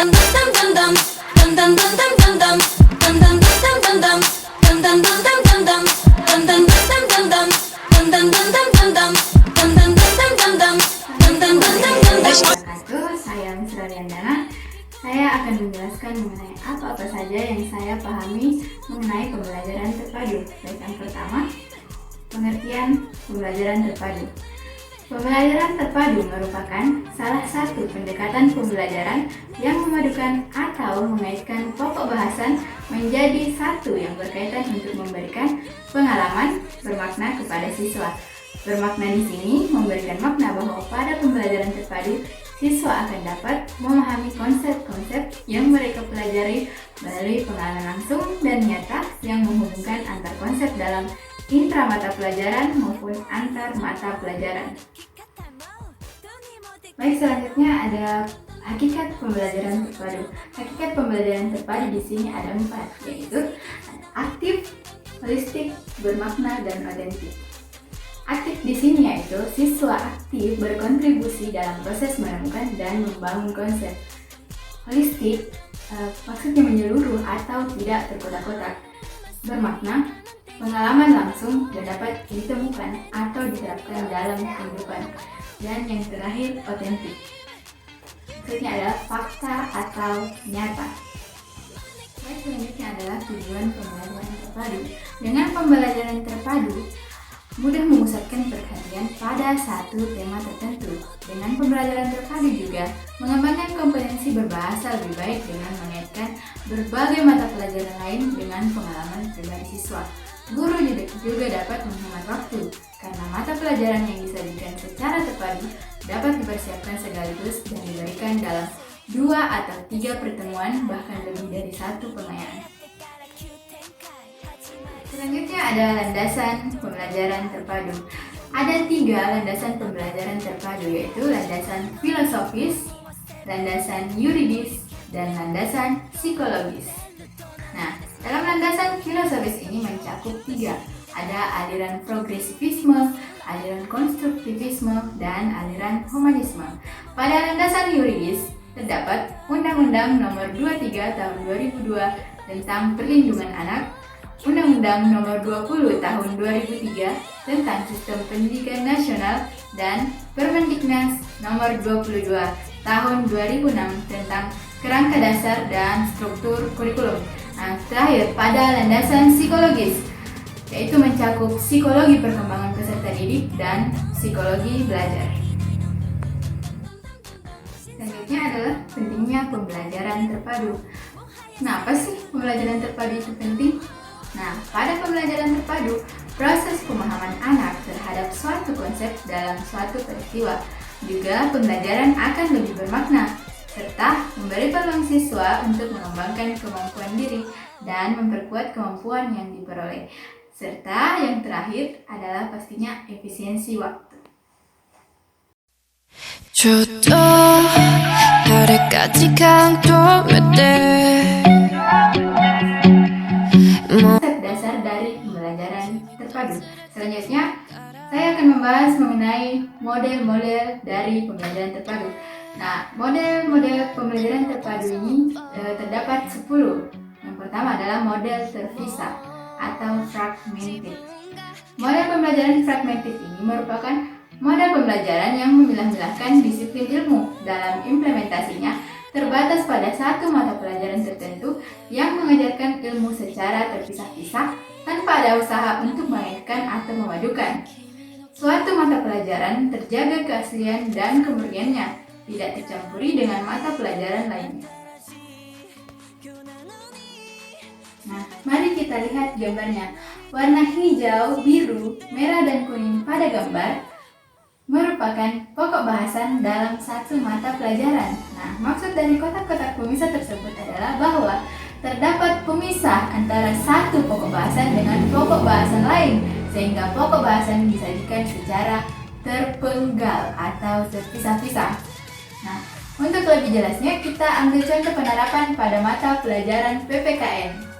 Saya Misra Riandana. Saya akan menjelaskan mengenai apa-apa saja yang saya pahami mengenai pembelajaran terpadu. Baik, yang pertama, pengertian pembelajaran terpadu. Pembelajaran terpadu merupakan salah satu pendekatan pembelajaran yang memadukan atau mengaitkan pokok bahasan menjadi satu yang berkaitan untuk memberikan pengalaman bermakna kepada siswa. Bermakna di sini memberikan makna bahwa pada pembelajaran terpadu, siswa akan dapat memahami konsep-konsep yang mereka pelajari melalui pengalaman langsung dan nyata yang menghubungkan antar konsep dalam intra mata pelajaran maupun antar mata pelajaran. Baik, selanjutnya ada hakikat pembelajaran terpadu. Hakikat pembelajaran terpadu di sini ada 4, yaitu aktif, holistik, bermakna, dan otentik. Aktif di sini yaitu siswa aktif berkontribusi dalam proses menemukan dan membangun konsep. Holistik maksudnya menyeluruh atau tidak terkotak-kotak. Bermakna pengalaman langsung dan dapat ditemukan atau diterapkan dalam kehidupan. Dan yang terakhir, otentik. Maksudnya adalah fakta atau nyata. Baik, selanjutnya adalah tujuan pembelajaran terpadu. Dengan pembelajaran terpadu, mudah memusatkan perhatian pada satu tema tertentu. Dengan pembelajaran terpadu juga mengembangkan kompetensi berbahasa lebih baik dengan mengaitkan berbagai mata pelajaran lain dengan pengalaman pribadi siswa. Guru juga dapat menghemat waktu karena mata pelajaran yang disajikan secara terpadu dapat dipersiapkan sekaligus dan diberikan dalam 2 atau 3 pertemuan, bahkan lebih dari 1 pengayaan. Selanjutnya ada landasan pembelajaran terpadu. Ada 3 landasan pembelajaran terpadu, yaitu landasan filosofis, landasan yuridis, dan landasan psikologis. Nah, dalam landasan filosofis ini mencakup 3. Ada aliran progresivisme, aliran konstruktivisme, dan aliran humanisme. Pada landasan yuridis terdapat Undang-Undang Nomor 23 Tahun 2002 tentang Perlindungan Anak, Undang-Undang Nomor 20 Tahun 2003 tentang Sistem Pendidikan Nasional, dan Permendiknas Nomor 22 Tahun 2006 tentang Kerangka Dasar dan Struktur Kurikulum. Nah, terakhir pada landasan psikologis, yaitu mencakup psikologi perkembangan peserta didik dan psikologi belajar. Selanjutnya adalah pentingnya pembelajaran terpadu. Kenapa sih pembelajaran terpadu itu penting? Nah, pada pembelajaran terpadu, proses pemahaman anak terhadap suatu konsep dalam suatu peristiwa. Juga pembelajaran akan lebih bermakna, serta memberi peluang siswa untuk mengembangkan kemampuan diri dan memperkuat kemampuan yang diperoleh. Serta yang terakhir adalah pastinya efisiensi waktu. Konsep dasar dari pembelajaran terpadu. Selanjutnya, saya akan membahas mengenai model-model dari pembelajaran terpadu. Nah, model-model pembelajaran terpadu ini terdapat 10. Yang pertama adalah model terpisah atau fragmented. Model pembelajaran fragmented ini merupakan model pembelajaran yang memilah-milahkan disiplin ilmu. Dalam implementasinya, terbatas pada satu mata pelajaran tertentu yang mengajarkan ilmu secara terpisah-pisah tanpa ada usaha untuk mengaitkan atau memadukan. Suatu mata pelajaran terjaga keaslian dan kemurniannya, tidak tercampuri dengan mata pelajaran lainnya. Nah, mari kita lihat gambarnya. Warna hijau, biru, merah, dan kuning pada gambar merupakan pokok bahasan dalam satu mata pelajaran. Nah, maksud dari kotak-kotak pemisah tersebut adalah bahwa terdapat pemisah antara satu pokok bahasan dengan pokok bahasan lain, sehingga pokok bahasan disajikan secara terpenggal atau terpisah-pisah. Nah, untuk lebih jelasnya kita ambil contoh penerapan pada mata pelajaran PPKN.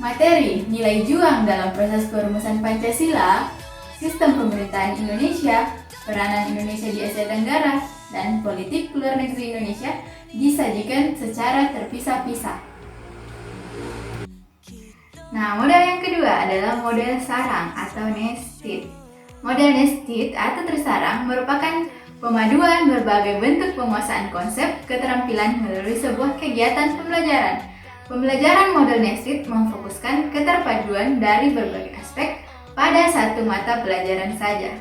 Materi nilai juang dalam proses perumusan Pancasila, sistem pemerintahan Indonesia, peranan Indonesia di Asia Tenggara, dan politik luar negeri Indonesia disajikan secara terpisah-pisah. Nah, model yang kedua adalah model sarang atau nested. Model nested atau tersarang merupakan pemaduan berbagai bentuk penguasaan konsep keterampilan melalui sebuah kegiatan pembelajaran. Pembelajaran model nested memfokuskan keterpaduan dari berbagai aspek pada satu mata pelajaran saja.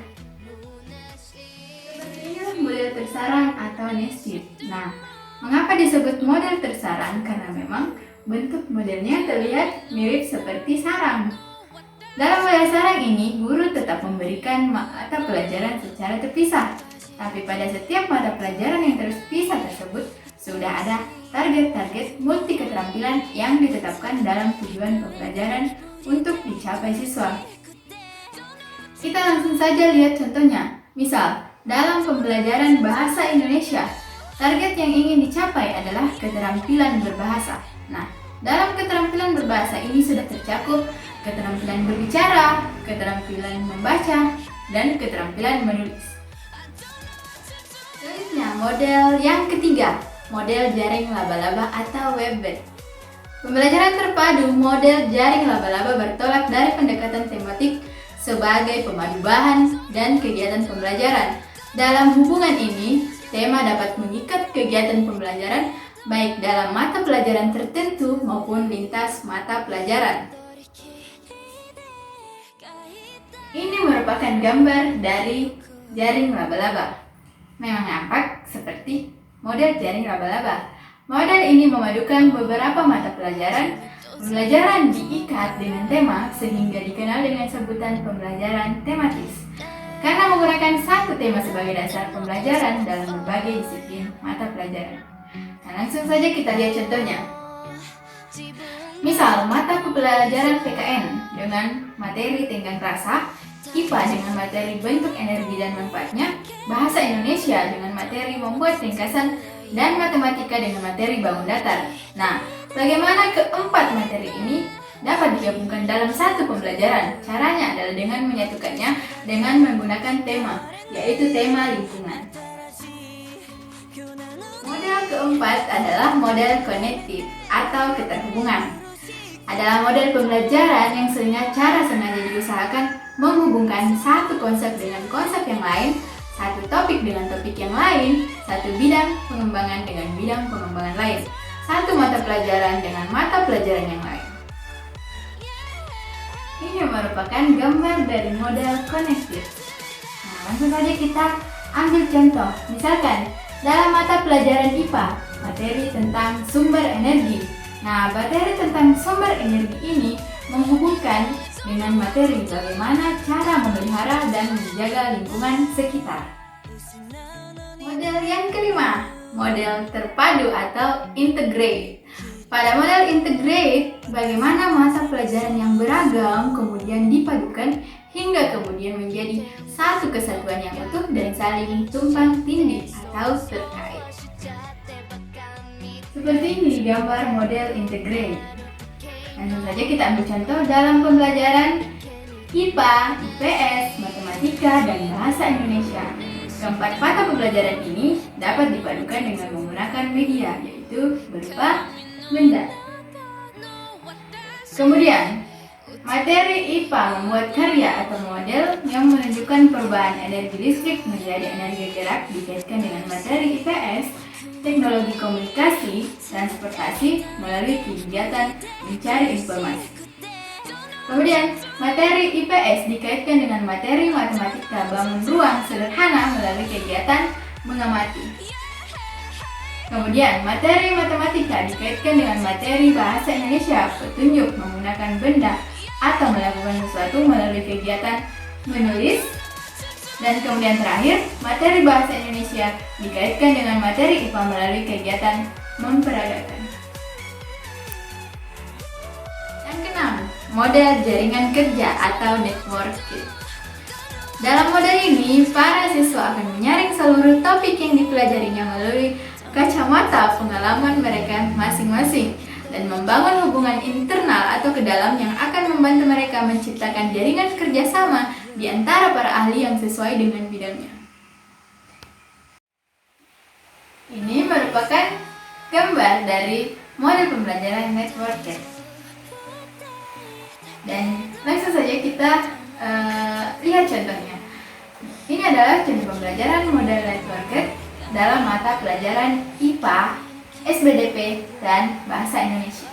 Seperti inilah model tersarang atau nested. Nah, mengapa disebut model tersarang? Karena memang bentuk modelnya terlihat mirip seperti sarang. Dalam model sarang ini, guru tetap memberikan mata pelajaran secara terpisah. Tapi pada setiap mata pelajaran yang terpisah tersebut, sudah ada target-target multi keterampilan yang ditetapkan dalam tujuan pembelajaran untuk dicapai siswa. Kita langsung saja lihat contohnya. Misal, dalam pembelajaran bahasa Indonesia, target yang ingin dicapai adalah keterampilan berbahasa. Nah, dalam keterampilan berbahasa ini sudah tercakup keterampilan berbicara, keterampilan membaca, dan keterampilan menulis. Selanjutnya, model yang ketiga, model jaring laba-laba atau Webber. Pembelajaran terpadu model jaring laba-laba bertolak dari pendekatan tematik sebagai pemadu bahan dan kegiatan pembelajaran. Dalam hubungan ini, tema dapat mengikat kegiatan pembelajaran baik dalam mata pelajaran tertentu maupun lintas mata pelajaran. Ini merupakan gambar dari jaring laba-laba. Memang nampak seperti model jaring laba-laba. Model ini memadukan beberapa mata pelajaran. Pembelajaran diikat dengan tema sehingga dikenal dengan sebutan pembelajaran tematis. Karena menggunakan satu tema sebagai dasar pembelajaran dalam berbagai disiplin mata pelajaran. Nah, langsung saja kita lihat contohnya. Misal, mata pembelajaran PKN dengan materi tenggang rasa, IPA dengan materi bentuk energi dan manfaatnya, bahasa Indonesia dengan materi membuat ringkasan, dan matematika dengan materi bangun datar. Nah, bagaimana keempat materi ini dapat digabungkan dalam satu pembelajaran? Caranya adalah dengan menyatukannya dengan menggunakan tema, yaitu tema lingkungan. Model keempat adalah model konektif atau keterhubungan. Adalah model pembelajaran yang secara sengaja diusahakan menghubungkan satu konsep dengan konsep yang lain, satu topik dengan topik yang lain, satu bidang pengembangan dengan bidang pengembangan lain, satu mata pelajaran dengan mata pelajaran yang lain. Ini merupakan gambar dari model konektif. Nah, langsung saja kita ambil contoh. Misalkan, dalam mata pelajaran IPA, materi tentang sumber energi. Nah, materi tentang sumber energi ini menghubungkan dengan materi bagaimana cara memelihara dan menjaga lingkungan sekitar. Model yang kelima, model terpadu atau integrate. Pada model integrate, bagaimana mata pelajaran yang beragam kemudian dipadukan hingga kemudian menjadi satu kesatuan yang utuh dan saling tumpang tindih atau terkait. Seperti ini gambar model integrate. Langsung saja kita ambil contoh dalam pembelajaran IPA, IPS, Matematika, dan Bahasa Indonesia. Keempat mata pembelajaran ini dapat dipadukan dengan menggunakan media, yaitu berupa benda. Kemudian, materi IPA membuat karya atau model yang menunjukkan perubahan energi listrik menjadi energi gerak dikaitkan dengan materi IPS, teknologi komunikasi, transportasi melalui kegiatan mencari informasi. Kemudian, materi IPS dikaitkan dengan materi matematika bangun ruang sederhana melalui kegiatan mengamati. Kemudian, materi matematika dikaitkan dengan materi bahasa Indonesia, petunjuk menggunakan benda atau melakukan sesuatu melalui kegiatan menulis. Dan kemudian terakhir, materi bahasa Indonesia dikaitkan dengan materi IPA melalui kegiatan memperagakan. Yang keenam, model jaringan kerja atau networking. Dalam model ini, para siswa akan menyaring seluruh topik yang dipelajarinya melalui kacamata pengalaman mereka masing-masing dan membangun hubungan internal atau ke dalam yang akan membantu mereka menciptakan jaringan kerjasama di antara para ahli yang sesuai dengan bidangnya. merupakan gambar dari model pembelajaran networked. Dan langsung saja kita lihat contohnya. Ini adalah contoh pembelajaran model networked dalam mata pelajaran IPA, SBDP, dan Bahasa Indonesia.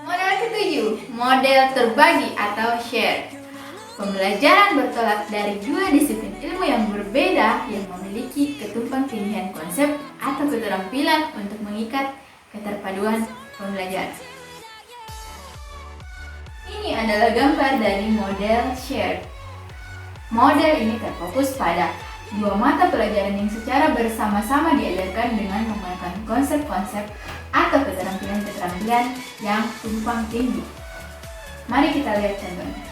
Model ketujuh, model terbagi atau shared. Pembelajaran bertolak dari dua disiplin ilmu yang berbeda yang memiliki ketumpang tindihan konsep atau keterampilan untuk mengikat keterpaduan pembelajaran. Ini adalah gambar dari model shared. Model ini terfokus pada dua mata pelajaran yang secara bersama-sama diajarkan dengan menggunakan konsep-konsep atau keterampilan-keterampilan yang tumpang tindih. Mari kita lihat contohnya.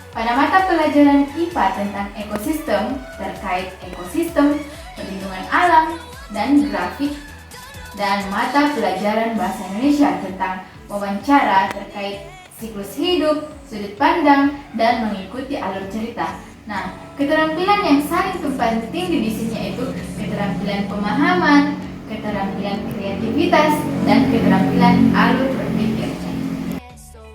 Pada mata pelajaran IPA tentang ekosistem, terkait ekosistem, perlindungan alam, dan grafik, dan mata pelajaran Bahasa Indonesia tentang wawancara terkait siklus hidup, sudut pandang, dan mengikuti alur cerita. Nah, keterampilan yang saling tumpang tindih di sini yaitu keterampilan pemahaman, keterampilan kreativitas, dan keterampilan alur berpikir.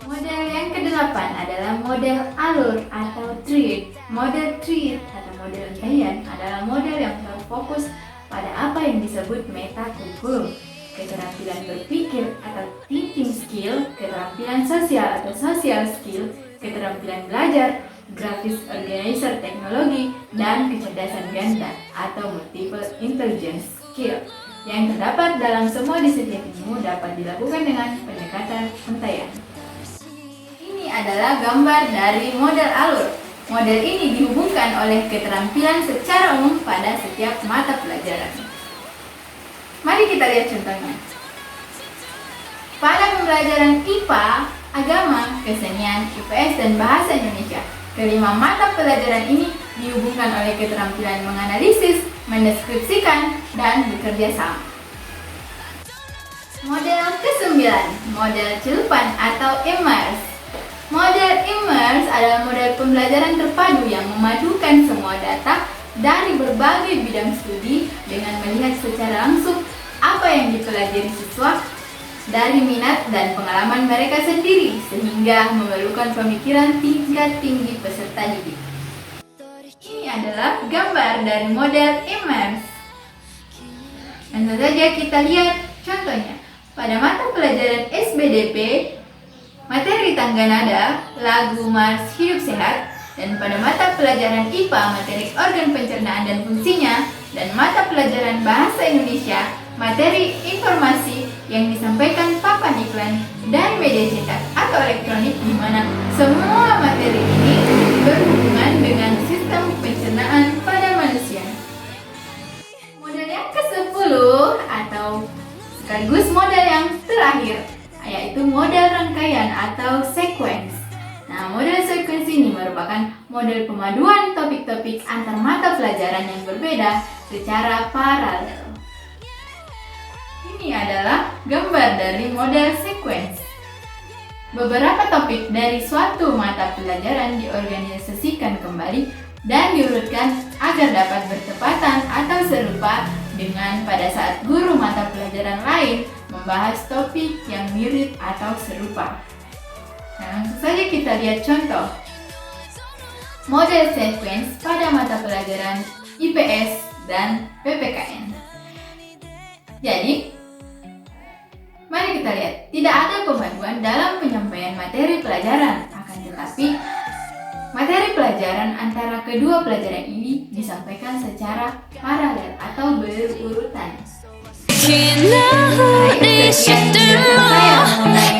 Model yang ke-8 adalah model alur atau treat. Model treat atau model untayan adalah model yang terfokus pada apa yang disebut metakurikulum, keterampilan berpikir atau thinking skill, keterampilan sosial atau social skill, keterampilan belajar, grafis organizer teknologi, dan kecerdasan ganda atau multiple intelligence skill yang terdapat dalam semua disiplin ilmu dapat dilakukan dengan pendekatan untayan. Ini adalah gambar dari model alur. Model ini dihubungkan oleh keterampilan secara umum pada setiap mata pelajaran. Mari kita lihat contohnya. Pada pembelajaran IPA, agama, kesenian, IPS, dan Bahasa Indonesia, kelima mata pelajaran ini dihubungkan oleh keterampilan menganalisis, mendeskripsikan, dan bekerja sama. Model ke-9, model celupan atau immerse. Model immerse adalah model pembelajaran terpadu yang memadukan semua data dari berbagai bidang studi dengan melihat secara langsung apa yang dipelajari siswa dari minat dan pengalaman mereka sendiri sehingga memerlukan pemikiran tingkat tinggi peserta didik. Ini adalah gambar dari model immerse. Langsung saja kita lihat contohnya. Pada mata pelajaran SBDP, materi tangga nada, lagu Mars Hidup Sehat, dan pada mata pelajaran IPA, materi organ pencernaan dan fungsinya, dan mata pelajaran Bahasa Indonesia, materi informasi yang disampaikan papan iklan dan media cetak atau elektronik, di mana semua materi ini berhubungan dengan sistem pencernaan pada manusia. Model yang ke-10 atau sekaligus model yang terakhir yaitu model rangkaian atau sequence. Nah, model sequence ini merupakan model pemaduan topik-topik antar mata pelajaran yang berbeda secara paralel. Ini adalah gambar dari model sequence. Beberapa topik dari suatu mata pelajaran diorganisasikan kembali dan diurutkan agar dapat bertepatan atau serupa dengan pada saat guru mata pelajaran lain membahas topik yang mirip atau serupa. Nah, langsung saja kita lihat contoh. Model sequence pada mata pelajaran IPS dan PPKN. Jadi, mari kita lihat, tidak ada pemaduan dalam penyampaian materi pelajaran, akan tetapi materi pelajaran antara kedua pelajaran ini disampaikan secara paralel atau berurutan. Nah, itu sekian dari saya mengenai